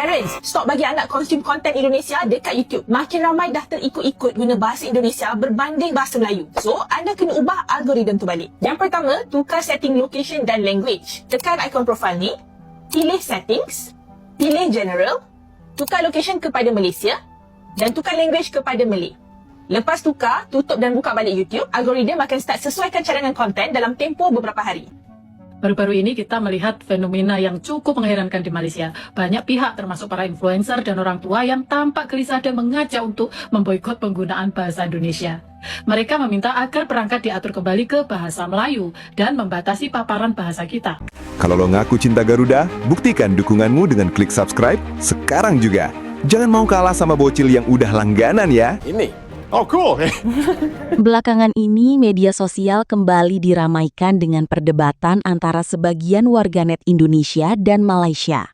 Parents, stop bagi anak konsum konten Indonesia dekat YouTube. Makin ramai dah terikut-ikut guna bahasa Indonesia berbanding bahasa Melayu. So, anda kena ubah algoritma tu balik. Yang pertama, tukar setting location dan language. Tekan ikon profil ni, pilih settings, pilih general, tukar location kepada Malaysia dan tukar language kepada Malay. Lepas tukar, tutup dan buka balik YouTube, algoritma akan start sesuaikan cadangan konten dalam tempoh beberapa hari. Baru-baru ini kita melihat fenomena yang cukup mengherankan di Malaysia. Banyak pihak termasuk para influencer dan orang tua yang tampak gelisah dan mengajak untuk memboikot penggunaan bahasa Indonesia. Mereka meminta agar perangkat diatur kembali ke bahasa Melayu dan membatasi paparan bahasa kita. Kalau lo ngaku cinta Garuda, buktikan dukunganmu dengan klik subscribe sekarang juga. Jangan mau kalah sama bocil yang udah langganan ya. Ini. Oh, cool. Belakangan ini, media sosial kembali diramaikan dengan perdebatan antara sebagian warganet Indonesia dan Malaysia.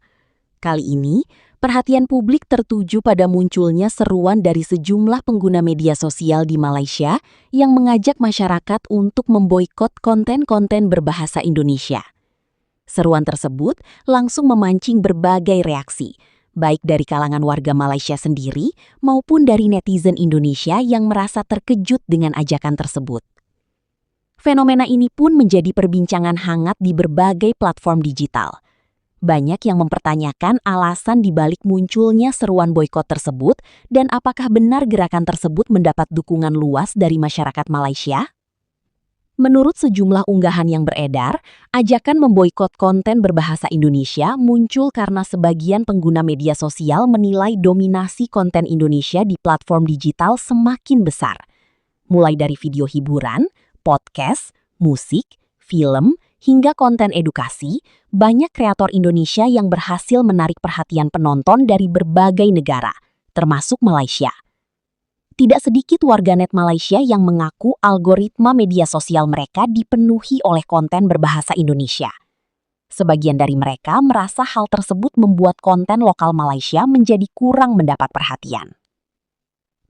Kali ini, perhatian publik tertuju pada munculnya seruan dari sejumlah pengguna media sosial di Malaysia yang mengajak masyarakat untuk memboikot konten-konten berbahasa Indonesia. Seruan tersebut langsung memancing berbagai reaksi, baik dari kalangan warga Malaysia sendiri maupun dari netizen Indonesia yang merasa terkejut dengan ajakan tersebut. Fenomena ini pun menjadi perbincangan hangat di berbagai platform digital. Banyak yang mempertanyakan alasan dibalik munculnya seruan boikot tersebut dan apakah benar gerakan tersebut mendapat dukungan luas dari masyarakat Malaysia? Menurut sejumlah unggahan yang beredar, ajakan memboikot konten berbahasa Indonesia muncul karena sebagian pengguna media sosial menilai dominasi konten Indonesia di platform digital semakin besar. Mulai dari video hiburan, podcast, musik, film, hingga konten edukasi, banyak kreator Indonesia yang berhasil menarik perhatian penonton dari berbagai negara, termasuk Malaysia. Tidak sedikit warganet Malaysia yang mengaku algoritma media sosial mereka dipenuhi oleh konten berbahasa Indonesia. Sebagian dari mereka merasa hal tersebut membuat konten lokal Malaysia menjadi kurang mendapat perhatian.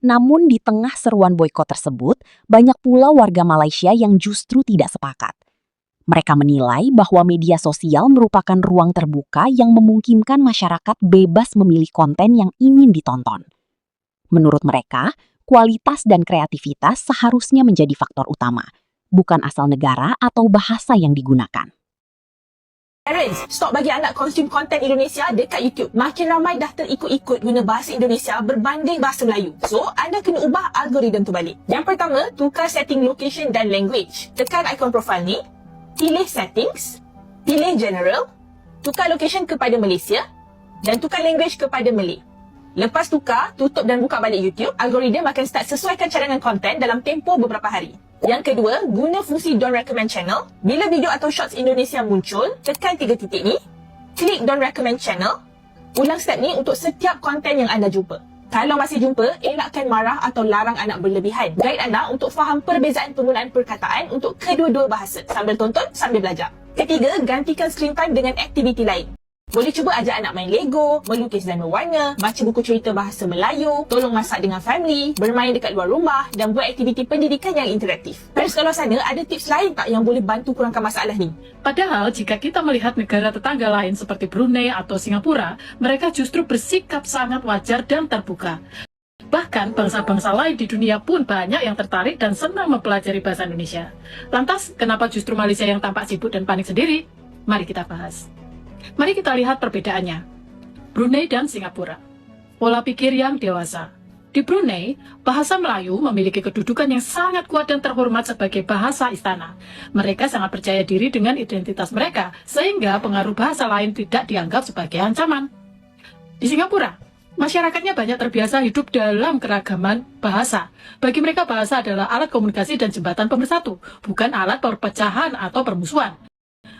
Namun di tengah seruan boikot tersebut, banyak pula warga Malaysia yang justru tidak sepakat. Mereka menilai bahwa media sosial merupakan ruang terbuka yang memungkinkan masyarakat bebas memilih konten yang ingin ditonton. Menurut mereka, kualitas dan kreativitas seharusnya menjadi faktor utama, bukan asal negara atau bahasa yang digunakan. Parents, stop bagi anak konsum konten Indonesia dekat YouTube. Makin ramai dah terikut-ikut guna bahasa Indonesia berbanding bahasa Melayu. So, anda kena ubah algoritma tu balik. Yang pertama, tukar setting location dan language. Tekan ikon profil ni, pilih settings, pilih general, tukar location kepada Malaysia dan tukar language kepada Malay. Lepas tukar, tutup dan buka balik YouTube, algoritma akan start sesuaikan cadangan konten dalam tempoh beberapa hari. Yang kedua, guna fungsi Don't Recommend Channel. Bila video atau shorts Indonesia muncul, tekan 3 titik ni, klik Don't Recommend Channel. Ulang step ni untuk setiap konten yang anda jumpa. Kalau masih jumpa, elakkan marah atau larang anak berlebihan. Guide anda untuk faham perbezaan penggunaan perkataan untuk kedua-dua bahasa sambil tonton, sambil belajar. Ketiga, gantikan screen time dengan aktiviti lain. Boleh cuba ajak anak main Lego, melukis dan berwarna, baca buku cerita bahasa Melayu, tolong masak dengan family, bermain dekat luar rumah dan buat aktiviti pendidikan yang interaktif. Parents kat luar sana, ada tips lain tak yang boleh bantu kurangkan masalah ni? Padahal jika kita melihat negara tetangga lain seperti Brunei atau Singapura, mereka justru bersikap sangat wajar dan terbuka. Bahkan bangsa-bangsa lain di dunia pun banyak yang tertarik dan senang mempelajari bahasa Indonesia. Lantas, kenapa justru Malaysia yang tampak sibuk dan panik sendiri? Mari kita bahas. Mari kita lihat perbedaannya. Brunei dan Singapura. Pola pikir yang dewasa. Di Brunei, bahasa Melayu memiliki kedudukan yang sangat kuat dan terhormat sebagai bahasa istana. Mereka sangat percaya diri dengan identitas mereka, sehingga pengaruh bahasa lain tidak dianggap sebagai ancaman. Di Singapura, masyarakatnya banyak terbiasa hidup dalam keragaman bahasa. Bagi mereka, bahasa adalah alat komunikasi dan jembatan pemersatu, bukan alat perpecahan atau permusuhan.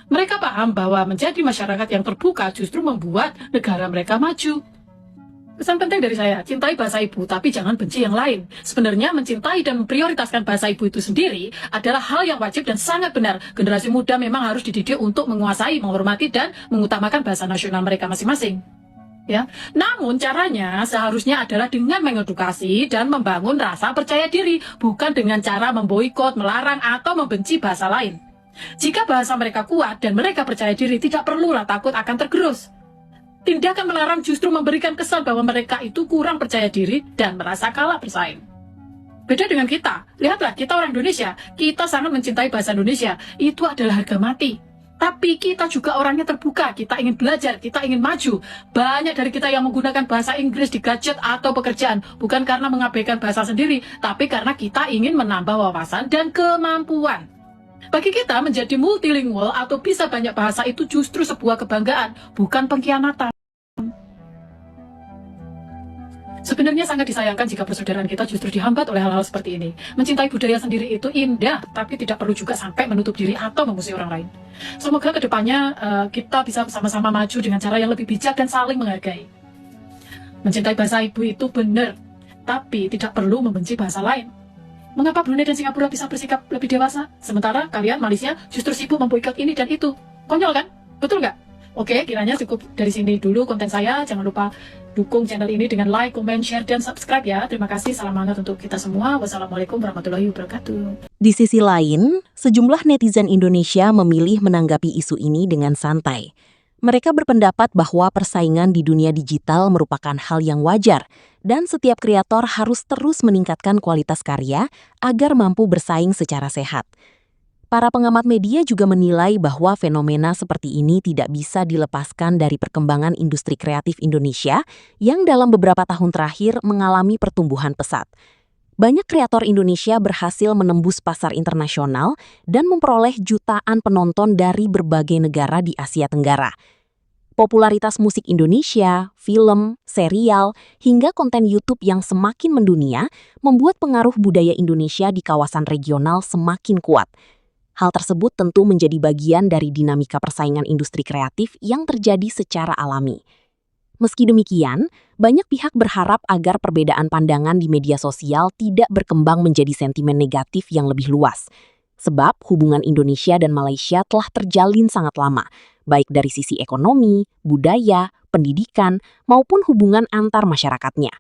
Mereka paham bahwa menjadi masyarakat yang terbuka justru membuat negara mereka maju. Pesan penting dari saya, cintai bahasa ibu tapi jangan benci yang lain. Sebenarnya mencintai dan memprioritaskan bahasa ibu itu sendiri adalah hal yang wajib dan sangat benar. Generasi muda memang harus dididik untuk menguasai, menghormati, dan mengutamakan bahasa nasional mereka masing-masing. Ya, namun caranya seharusnya adalah dengan mengedukasi dan membangun rasa percaya diri, bukan dengan cara memboikot, melarang, atau membenci bahasa lain. Jika bahasa mereka kuat dan mereka percaya diri, tidak perlulah takut akan tergerus. Tindakan melarang justru memberikan kesan bahwa mereka itu kurang percaya diri dan merasa kalah bersaing. Beda dengan kita, lihatlah kita orang Indonesia, kita sangat mencintai bahasa Indonesia, itu adalah harga mati. Tapi kita juga orangnya terbuka, kita ingin belajar, kita ingin maju. Banyak dari kita yang menggunakan bahasa Inggris di gadget atau pekerjaan, bukan karena mengabaikan bahasa sendiri, tapi karena kita ingin menambah wawasan dan kemampuan. Bagi kita menjadi multilingual atau bisa banyak bahasa itu justru sebuah kebanggaan, bukan pengkhianatan. Sebenarnya sangat disayangkan jika persaudaraan kita justru dihambat oleh hal-hal seperti ini. Mencintai budaya sendiri itu indah, tapi tidak perlu juga sampai menutup diri atau memusuhi orang lain. Semoga kedepannya kita bisa sama-sama maju dengan cara yang lebih bijak dan saling menghargai. Mencintai bahasa ibu itu benar, tapi tidak perlu membenci bahasa lain. Mengapa Brunei dan Singapura bisa bersikap lebih dewasa, sementara kalian Malaysia justru sibuk memboikot ini dan itu? Konyol kan? Betul nggak? Oke, kiranya cukup dari sini dulu konten saya. Jangan lupa dukung channel ini dengan like, comment, share, dan subscribe ya. Terima kasih, salam hangat untuk kita semua. Wassalamualaikum warahmatullahi wabarakatuh. Di sisi lain, sejumlah netizen Indonesia memilih menanggapi isu ini dengan santai. Mereka berpendapat bahwa persaingan di dunia digital merupakan hal yang wajar, dan setiap kreator harus terus meningkatkan kualitas karya agar mampu bersaing secara sehat. Para pengamat media juga menilai bahwa fenomena seperti ini tidak bisa dilepaskan dari perkembangan industri kreatif Indonesia yang dalam beberapa tahun terakhir mengalami pertumbuhan pesat. Banyak kreator Indonesia berhasil menembus pasar internasional dan memperoleh jutaan penonton dari berbagai negara di Asia Tenggara. Popularitas musik Indonesia, film, serial, hingga konten YouTube yang semakin mendunia membuat pengaruh budaya Indonesia di kawasan regional semakin kuat. Hal tersebut tentu menjadi bagian dari dinamika persaingan industri kreatif yang terjadi secara alami. Meski demikian, banyak pihak berharap agar perbedaan pandangan di media sosial tidak berkembang menjadi sentimen negatif yang lebih luas. Sebab hubungan Indonesia dan Malaysia telah terjalin sangat lama, baik dari sisi ekonomi, budaya, pendidikan, maupun hubungan antar masyarakatnya.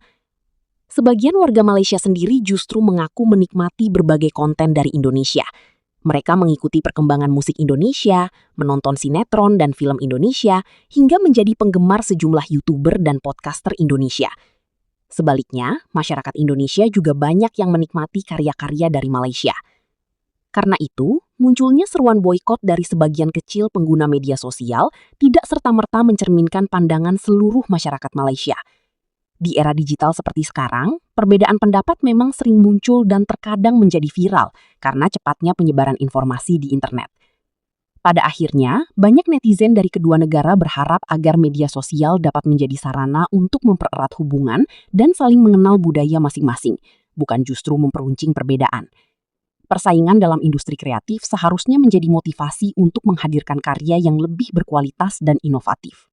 Sebagian warga Malaysia sendiri justru mengaku menikmati berbagai konten dari Indonesia. Mereka mengikuti perkembangan musik Indonesia, menonton sinetron dan film Indonesia, hingga menjadi penggemar sejumlah YouTuber dan podcaster Indonesia. Sebaliknya, masyarakat Indonesia juga banyak yang menikmati karya-karya dari Malaysia. Karena itu, munculnya seruan boikot dari sebagian kecil pengguna media sosial tidak serta-merta mencerminkan pandangan seluruh masyarakat Malaysia. Di era digital seperti sekarang, perbedaan pendapat memang sering muncul dan terkadang menjadi viral karena cepatnya penyebaran informasi di internet. Pada akhirnya, banyak netizen dari kedua negara berharap agar media sosial dapat menjadi sarana untuk mempererat hubungan dan saling mengenal budaya masing-masing, bukan justru memperuncing perbedaan. Persaingan dalam industri kreatif seharusnya menjadi motivasi untuk menghadirkan karya yang lebih berkualitas dan inovatif.